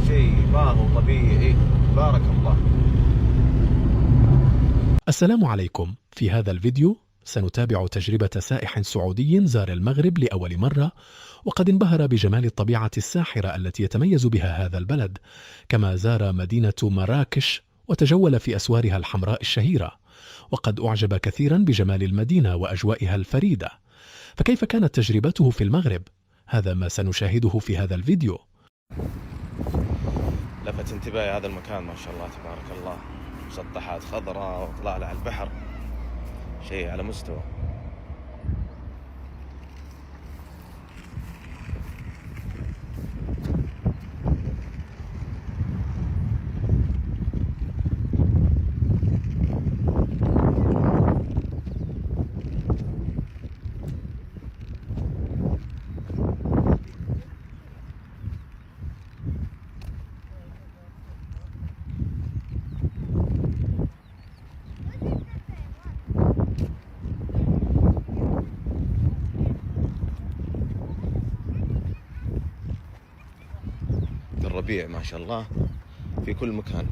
شيء ما هو طبيعي. بارك الله. السلام عليكم. في هذا الفيديو سنتابع تجربة سائح سعودي زار المغرب لأول مرة، وقد انبهر بجمال الطبيعة الساحرة التي يتميز بها هذا البلد، كما زار مدينة مراكش وتجول في أسوارها الحمراء الشهيرة، وقد أعجب كثيرا بجمال المدينة وأجوائها الفريدة. فكيف كانت تجربته في المغرب؟ هذا ما سنشاهده في هذا الفيديو. لفت انتباهي هذا المكان، ما شاء الله تبارك الله، مسطحات خضراء وطلالة على البحر، شيء على مستوى. الربيع ما شاء الله في كل مكان.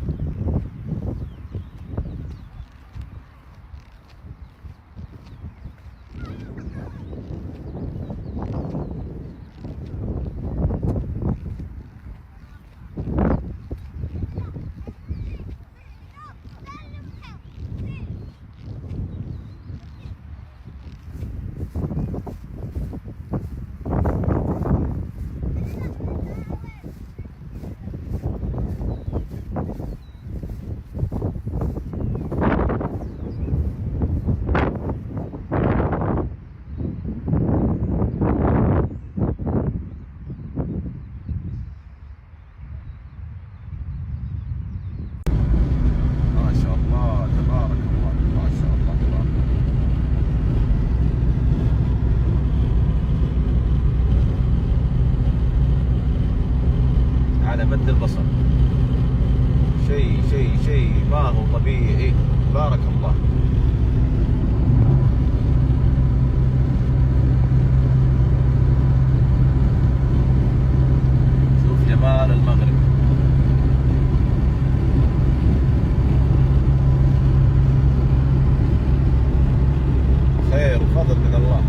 على مد البصر، شيء ما هو طبيعي. بارك الله. شوف جمال المغرب. خير وفضل من الله.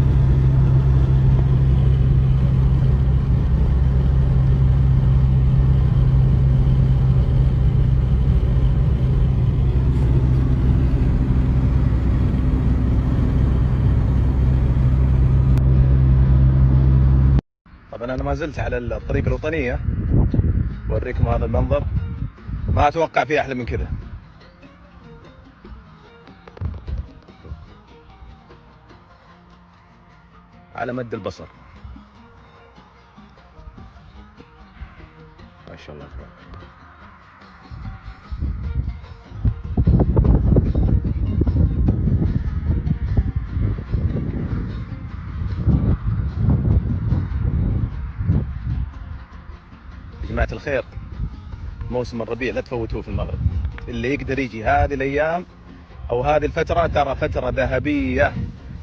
طبعا انا ما زلت على الطريق الوطنيه، اوريكم هذا المنظر، ما اتوقع فيه احلى من كذا. على مد البصر، ما شاء الله تبارك الله. يا جماعة الخير، موسم الربيع لا تفوتوه في المغرب. اللي يقدر يجي هذه الأيام أو هذه الفترة، ترى فترة ذهبية،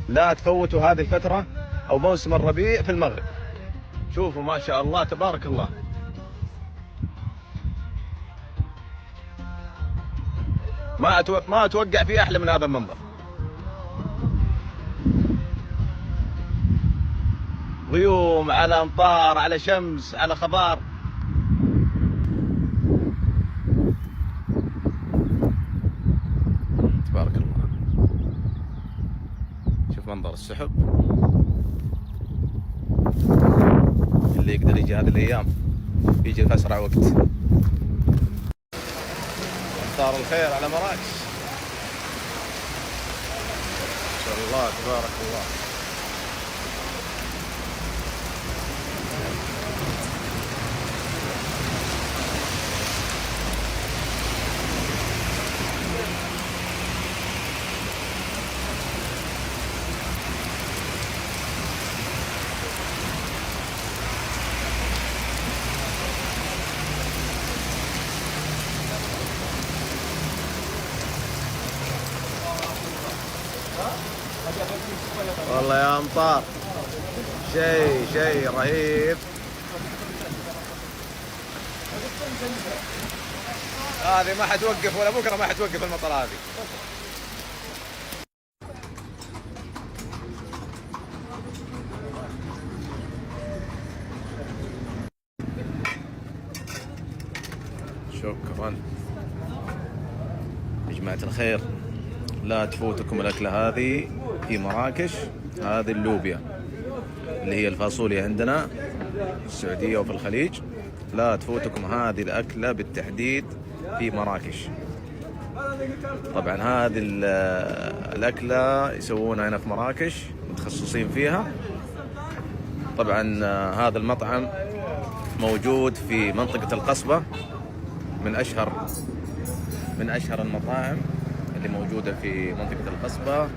لا تفوتوا هذه الفترة أو موسم الربيع في المغرب. شوفوا ما شاء الله تبارك الله. ما أتوقع فيه أحلى من هذا المنظر. غيوم على أمطار على شمس على خضار. تبارك الله. شوف منظر السحب. اللي يقدر يجي هذه الأيام يجي في أسرع وقت. أمطار الخير على مراكش، ما شاء الله تبارك الله. والله يا أمطار شيء رهيب. هذه ما حتوقف ولا بكره ما حتوقف المطر هذه. شكرا يا جماعة الخير، لا تفوتكم الأكلة هذه في مراكش. هذه اللوبيا اللي هي الفاصوليا عندنا في السعودية وفي الخليج، لا تفوتكم هذه الأكلة بالتحديد في مراكش. طبعا هذه الأكلة يسوونها هنا في مراكش، متخصصين فيها. طبعا هذا المطعم موجود في منطقة القصبة، من أشهر المطاعم اللي موجودة في منطقة القصبة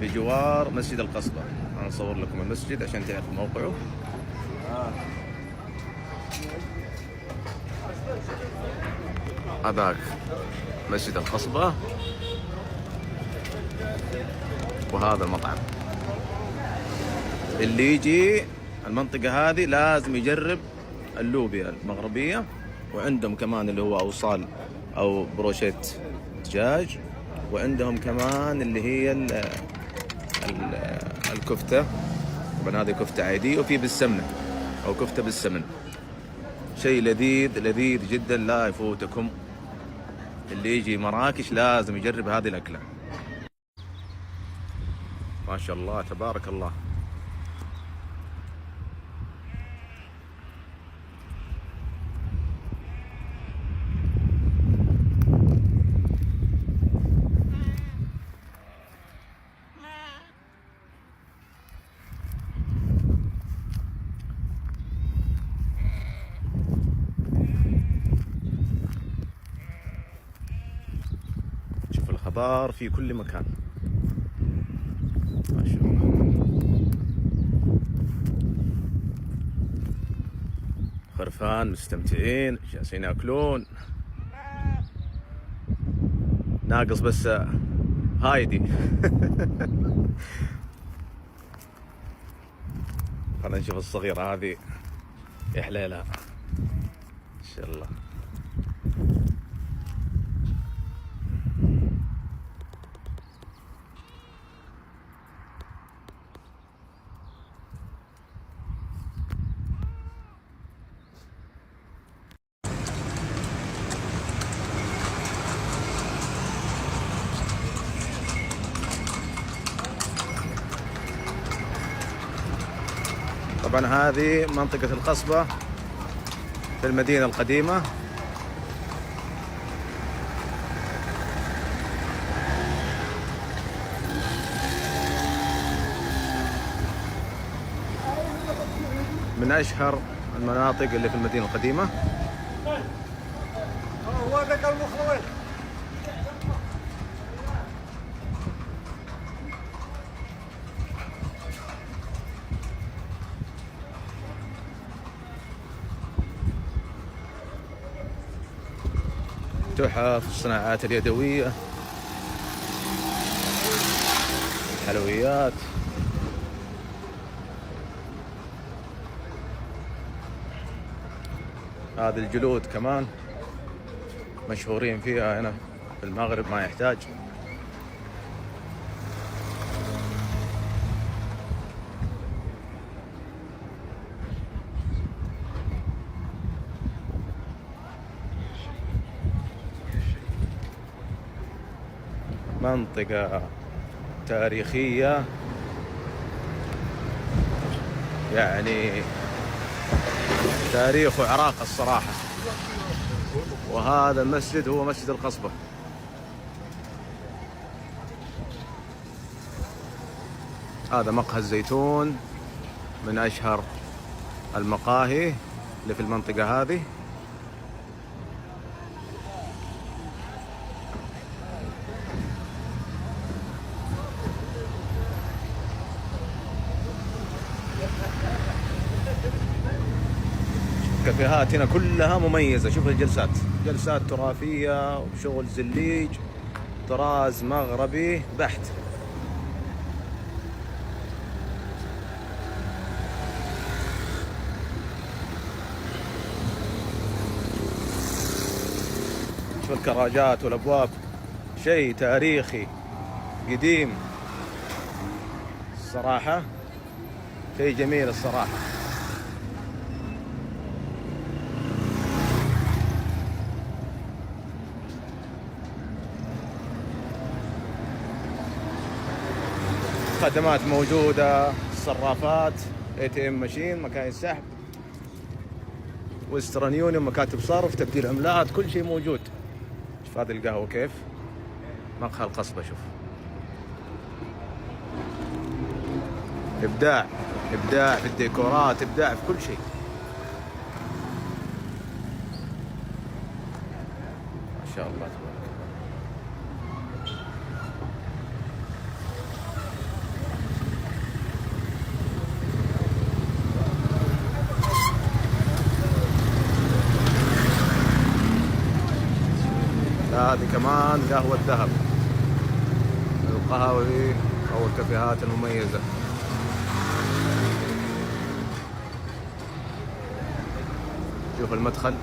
بجوار مسجد القصبة. أنا أصور لكم المسجد عشان تعرفوا موقعه. هذاك مسجد القصبة وهذا المطعم. اللي يجي المنطقة هذه لازم يجرب اللوبيا المغربية، وعندهم كمان اللي هو أوصال أو بروشيت دجاج، وعندهم كمان اللي هي الكفتة. طبعا هذه كفتة عادية وفي بالسمنة أو كفتة بالسمن. شيء لذيذ لذيذ جدا، لا يفوتكم. اللي يجي مراكش لازم يجرب هذه الأكلة. ما شاء الله تبارك الله. شوف الخضار في كل مكان، ما شاء الله. خرفان مستمتعين جالسين ياكلون. ناقص بس هايدي. خلينا نشوف الصغيرة هذه يا حليلها ان شاء الله. طبعا هذه منطقة القصبة في المدينة القديمة. من أشهر المناطق اللي في المدينة القديمة. تحف الصناعات اليدوية، الحلويات. هذه الجلود كمان مشهورين فيها هنا في المغرب، ما يحتاج. منطقة تاريخية يعني تاريخ وعراق الصراحة. وهذا المسجد هو مسجد القصبة. هذا مقهى الزيتون، من أشهر المقاهي اللي في المنطقة هذه. الكافيهات هنا كلها مميزة. شوف الجلسات، جلسات تراثية وشغل زليج، طراز مغربي بحت. شوف الكراجات والابواب، شيء تاريخي قديم الصراحة، شيء جميل الصراحة. خدمات موجودة، صرافات، ATM ماشين، مكاين سحب، ويسترن يونيون، مكاتب صرف، تبديل عملات، كل شيء موجود. شوف هذه القهوة كيف مقهى القصبة، شوف إبداع، إبداع في الديكورات، إبداع في كل شيء، ما شاء الله تبارك الله. هذه كمان قهوة ذهب، القهاوي أو الكافيهات المميزة. شوف المدخل،